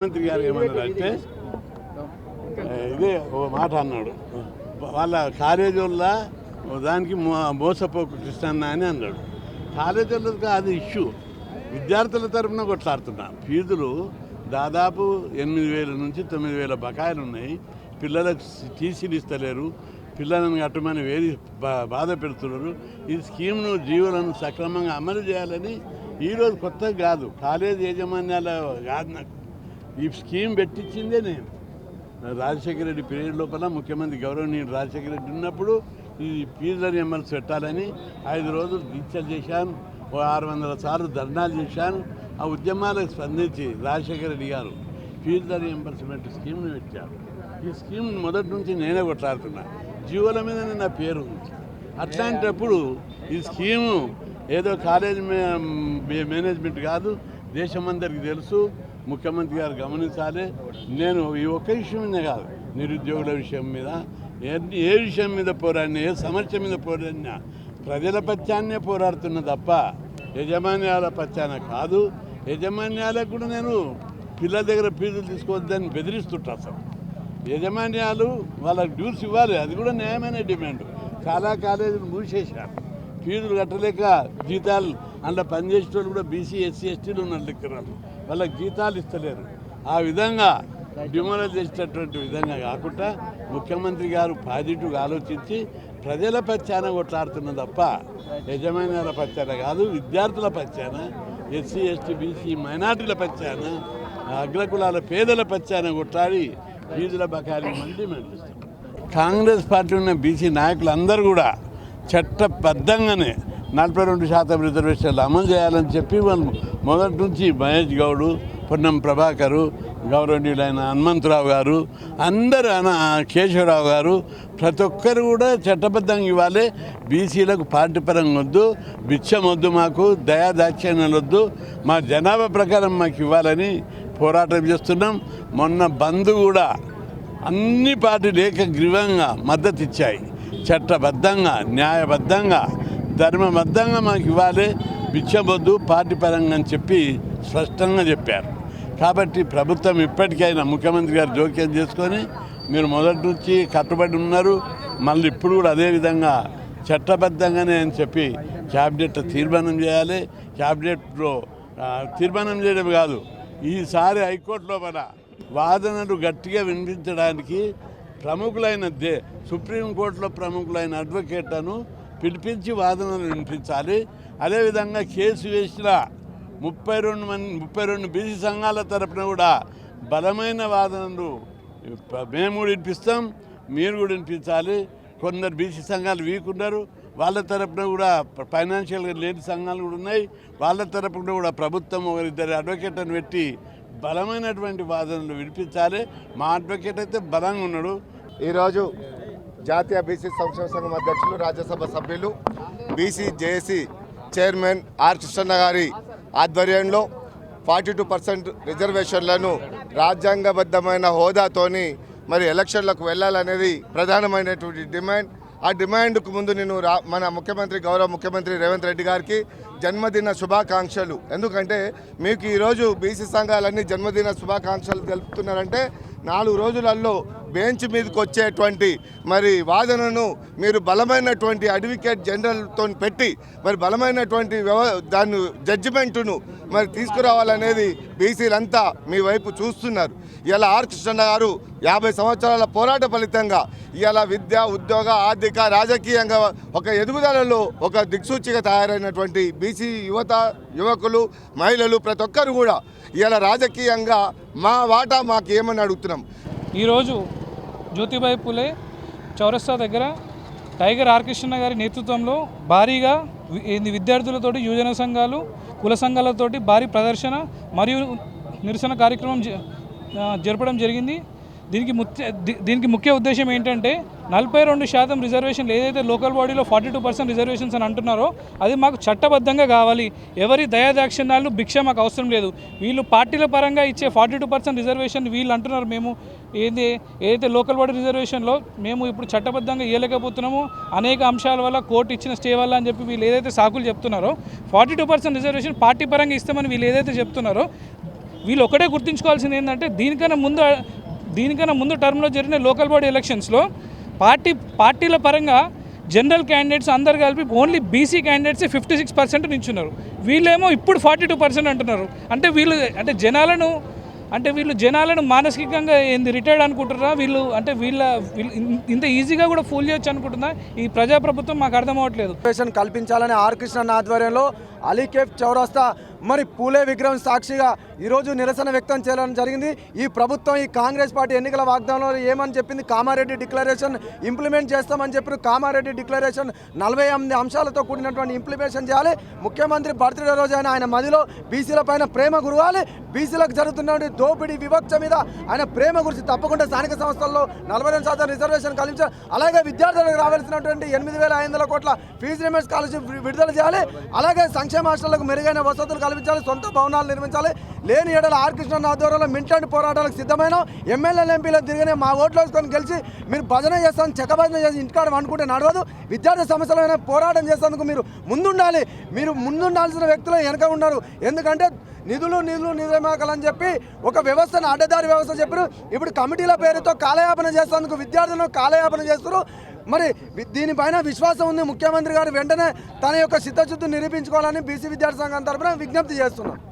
మంత్రి గారు ఏమన్నారంటే ఇదే ఓ మాట అన్నాడు, వాళ్ళ కాలేజీ వల్ల దానికి మోసపోకు కృష్ణన్న అని అన్నాడు. కాలేజీ వాళ్ళకి అది ఇష్యూ, విద్యార్థుల తరఫున కొట్లాడుతున్నా. ఫీజులు దాదాపు 8,000 నుంచి 9,000 బకాయిలు ఉన్నాయి. పిల్లలకు టీసీలు ఇస్తలేరు, పిల్లలను కట్టమని వేది బాధ పెడుతున్నారు. ఈ స్కీమ్ను జీవులను సక్రమంగా అమలు చేయాలని ఈరోజు కొత్తగా కాదు, కాలేజీ యాజమాన్యాల కాదు, నాకు ఈ స్కీమ్ పెట్టించిందే నేను. రాజశేఖర రెడ్డి పీరియడ్ లోపల ముఖ్యమంత్రి గౌరవనీయుడు రాజశేఖర రెడ్డి ఉన్నప్పుడు ఈ ఫీజులను ఎమ్మెల్సీ పెట్టాలని 5 రోజులు దీక్షలు చేశాను, 600 సార్లు ధర్నాలు చేశాను. ఆ ఉద్యమాలకు స్పందించి రాజశేఖర రెడ్డి గారు ఫీజుల రీఎంబర్స్మెంట్ స్కీమ్ను పెట్టారు. ఈ స్కీమ్ మొదటి నుంచి నేనే కొట్లాడుతున్నా, జీవోల మీదనే నా పేరు ఉంది. అట్లాంటప్పుడు ఈ స్కీము ఏదో కాలేజ్ మేనేజ్మెంట్ కాదు, దేశమందరికీ తెలుసు, ముఖ్యమంత్రి గారు గమనించాలి. నేను ఈ ఒక్క విషయం మీద కాదు, నిరుద్యోగుల విషయం మీద, ఏ విషయం మీద పోరాడినా, ఏ సమస్య మీద పోరాడినా ప్రజల పక్షాన్నే పోరాడుతున్నా తప్ప యజమాన్యాల పక్షాన కాదు. యజమాన్యాలకు కూడా నేను పిల్లల దగ్గర ఫీజులు తీసుకోవద్దని బెదిరిస్తుంటా. అసలు యజమాన్యాలు వాళ్ళకి డ్యూస్ ఇవ్వాలి, అది కూడా న్యాయమైన డిమాండ్. చాలా కాలేజీలు మూసేశారు, ఫీజులు కట్టలేక జీతాలు, అందులో పనిచేసే వాళ్ళు కూడా బీసీ ఎస్సీ ఎస్టీలు ఉన్న లెక్కరాలు, వాళ్ళకి జీతాలు ఇస్తలేరు. ఆ విధంగా డిమాండ్ చేసేటటువంటి విధంగా కాకుండా ముఖ్యమంత్రి గారు పాజిటివ్గా ఆలోచించి ప్రజల పక్షాన కొట్లాడుతున్న తప్ప యజమాన్యాల పక్షాన కాదు, విద్యార్థుల పక్షాన, ఎస్సీ ఎస్టీ బీసీ మైనార్టీల పక్షాన, అగ్రకులాల పేదల పక్షాన కొట్లాడి ఫీజుల బకాయిలు మంది మండిస్తారు. కాంగ్రెస్ పార్టీ ఉన్న బీసీ నాయకులు అందరూ కూడా చట్టబద్ధంగానే 42% రిజర్వేషన్లు అమలు చేయాలని చెప్పి వాళ్ళు మొదటి నుంచి మహేష్ గౌడు, పొన్నం ప్రభాకరు, గౌరవనీయులైన హనుమంతరావు గారు, అందరూ కేశవరావు గారు, ప్రతి ఒక్కరు కూడా చట్టబద్ధంగా ఇవ్వాలి. బీసీలకు పార్టీ పరంగా వద్దు, బిచ్చం వద్దు, మాకు దయాదాక్షిణ్యాలు వద్దు, మా జనాభా ప్రకారం మాకు ఇవ్వాలని పోరాటం చేస్తున్నాం. మొన్న బంద్ కూడా అన్ని పార్టీలు ఏకగ్రీవంగా మద్దతు ఇచ్చాయి. చట్టబద్ధంగా, న్యాయబద్ధంగా, ధర్మబద్ధంగా మాకు ఇవ్వాలి, బిచ్చబొద్దు, పార్టీ పరంగా అని చెప్పి స్పష్టంగా చెప్పారు. కాబట్టి ప్రభుత్వం ఇప్పటికైనా ముఖ్యమంత్రి గారు జోక్యం చేసుకొని మీరు మొదటి నుంచి కట్టుబడి ఉన్నారు, మళ్ళీ ఇప్పుడు కూడా అదేవిధంగా చట్టబద్ధంగానే అని చెప్పి క్యాబినెట్లో తీర్మానం చేయాలి. క్యాబినెట్లో తీర్మానం చేయడం కాదు, ఈసారి హైకోర్టులో మన వాదనలు గట్టిగా వినిపించడానికి ప్రముఖులైన సుప్రీంకోర్టులో ప్రముఖులైన అడ్వకేట్లను పిలిపించి వాదనలు వినిపించాలి. అదేవిధంగా కేసు వేసిన 32 బీసీ సంఘాల తరపున కూడా బలమైన వాదనలు మేము కూడా వినిపిస్తాం, మీరు కూడా వినిపించాలి. కొందరు బీసీ సంఘాలు వీక్ ఉన్నారు, వాళ్ళ తరపున కూడా ఫైనాన్షియల్గా లేని సంఘాలు కూడా ఉన్నాయి, వాళ్ళ తరపున కూడా ప్రభుత్వం 1-2 అడ్వకేట్లను పెట్టి బలమైనటువంటి వాదనలు వినిపించాలి. మా అడ్వకేట్ అయితే బలంగా ఉన్నాడు. ఈరోజు జాతీయ బీసీ సంక్షేమ సంఘం అధ్యక్షులు, రాజ్యసభ సభ్యులు, బీసీ జేఏసీ చైర్మన్ ఆర్ కృష్ణన్న గారి ఆధ్వర్యంలో 42% రిజర్వేషన్లను రాజ్యాంగబద్ధమైన హోదాతోని మరి ఎలక్షన్లకు వెళ్ళాలనేది ప్రధానమైనటువంటి డిమాండ్. ఆ డిమాండ్కు ముందు నేను మన గౌరవ ముఖ్యమంత్రి రేవంత్ రెడ్డి గారికి జన్మదిన శుభాకాంక్షలు. ఎందుకంటే మీకు ఈరోజు బీసీ సంఘాలన్నీ జన్మదిన శుభాకాంక్షలు తెలుపుతున్నారంటే 4 రోజులలో బెంచ్ మీదకి వచ్చేటువంటి మరి వాదనను మీరు బలమైనటువంటి అడ్వకేట్ జనరల్తో పెట్టి మరి బలమైనటువంటి దాన్ని జడ్జిమెంటును మరి తీసుకురావాలనేది బీసీలంతా మీ వైపు చూస్తున్నారు. ఇలా ఆర్ కృష్ణన్న గారు 50 సంవత్సరాల పోరాట ఫలితంగా ఇలా విద్య, ఉద్యోగ, ఆర్థిక, రాజకీయంగా ఒక ఎదుగుదలలో ఒక దిక్సూచిగా తయారైనటువంటి బీసీ యువకులు, మహిళలు ప్రతి ఒక్కరు కూడా ఇలా రాజకీయంగా మా వాటా మాకు ఏమని అడుగుతున్నాం. ఈరోజు జ్యోతిబాయి పులే చౌరస్తా దగ్గర టైగర్ ఆర్ కృష్ణ గారి నేతృత్వంలో భారీగా విద్యార్థులతోటి, యువజన సంఘాలు, కుల సంఘాలతోటి భారీ ప్రదర్శన మరియు నిరసన కార్యక్రమం జరపడం జరిగింది. దీనికి ముఖ్య ఉద్దేశం ఏంటంటే 42% రిజర్వేషన్లు ఏదైతే లోకల్ బాడీలో 42% రిజర్వేషన్స్ అని అంటున్నారో అది మాకు చట్టబద్ధంగా కావాలి. ఎవరి దయాదాక్షిణ్యాలు, భిక్ష మాకు అవసరం లేదు. వీళ్ళు పార్టీల పరంగా ఇచ్చే 42% రిజర్వేషన్ వీళ్ళు అంటున్నారు, మేము ఏదైతే లోకల్ బాడీ రిజర్వేషన్లో మేము ఇప్పుడు చట్టబద్ధంగా ఇవ్వలేకపోతున్నాము, అనేక అంశాల వల్ల కోర్టు ఇచ్చిన స్టే వల్ల అని చెప్పి వీళ్ళు ఏదైతే సాకులు చెప్తున్నారో, 42% రిజర్వేషన్ పార్టీ పరంగా ఇస్తామని వీళ్ళు ఏదైతే చెప్తున్నారో వీళ్ళు ఒకటే గుర్తుంచుకోవాల్సింది ఏంటంటే దీనికన్నా ముందు టర్మ్లో జరిగిన లోకల్ బాడీ ఎలక్షన్స్లో పార్టీల పరంగా జనరల్ క్యాండిడేట్స్ అందరు కలిపి ఓన్లీ బీసీ క్యాండిడేట్స్ 56% నించున్నారు. వీళ్ళేమో ఇప్పుడు 42% అంటున్నారు. అంటే వీళ్ళు జనాలను మానసికంగా ఏంది రిటైర్డ్ అనుకుంటున్నారా? వీళ్ళు ఇంత ఈజీగా కూడా ఫూల్ చేయొచ్చు అనుకుంటున్నా? ఈ ప్రజాప్రభుత్వం మాకు అర్థం అవ్వట్లేదు. కల్పించాలని ఆర్ కృష్ణ ఆధ్వర్యంలో అలీకేఫ్ చౌరస్తా మరి పూలే విగ్రహం సాక్షిగా ఈరోజు నిరసన వ్యక్తం చేయడం జరిగింది. ఈ ప్రభుత్వం ఈ కాంగ్రెస్ పార్టీ ఎన్నికల వాగ్దానంలో ఏమని చెప్పింది? కామారెడ్డి డిక్లరేషన్ ఇంప్లిమెంట్ చేస్తామని చెప్పి కామారెడ్డి డిక్లరేషన్ 48 అంశాలతో కూడినటువంటి ఇంప్లిమెంటేషన్ చేయాలి. ముఖ్యమంత్రి బర్త్డే రోజు ఆయన మదిలో బీసీల పైన ప్రేమ గురవాలి. బీసీలకు జరుగుతున్నటువంటి దోపిడీ వివక్ష మీద ఆయన ప్రేమ గురించి తప్పకుండా స్థానిక సంస్థల్లో 42% రిజర్వేషన్ కల్పించాలి. అలాగే విద్యార్థులకు రావాల్సినటువంటి 8,500 కోట్ల ఫీజు రిమెంట్ స్కాలర్షిప్ విడుదల చేయాలి. అలాగే సంక్షేమ హాస్టళ్లకు మెరుగైన వసతులు కల్పించాలి, సొంత భవనాలు నిర్మించాలి. లేని ఏడల ఆర్ కృష్ణ ఆధ్వర్యంలో మింట్లాంటి పోరాటాలకు సిద్ధమైన ఎమ్మెల్యేలు ఎంపీలను తిరిగిన మా ఓట్లు వేసుకొని గెలిచి మీరు భజన చేస్తాను చెక్క భజన చేసి ఇంటికాడ అనుకుంటే నడవదు. విద్యార్థి సమస్యలైన పోరాటం చేసేందుకు మీరు ముందుండాలి. మీరు ముందుండాల్సిన వ్యక్తులు వెనక ఉన్నారు. ఎందుకంటే నిధులు నియామకాలని చెప్పి ఒక వ్యవస్థను అడ్డదారి వ్యవస్థ చెప్పారు. ఇప్పుడు కమిటీల పేరుతో కాలయాపన చేసేందుకు విద్యార్థులను కాలయాపన చేస్తారు. మరి దీనిపైన విశ్వాసం ఉంది. ముఖ్యమంత్రి గారు వెంటనే తన యొక్క చిత్తశుద్ధి నిరూపించుకోవాలని బీసీ విద్యార్థి సంఘం తరఫున విజ్ఞప్తి చేస్తున్నాం.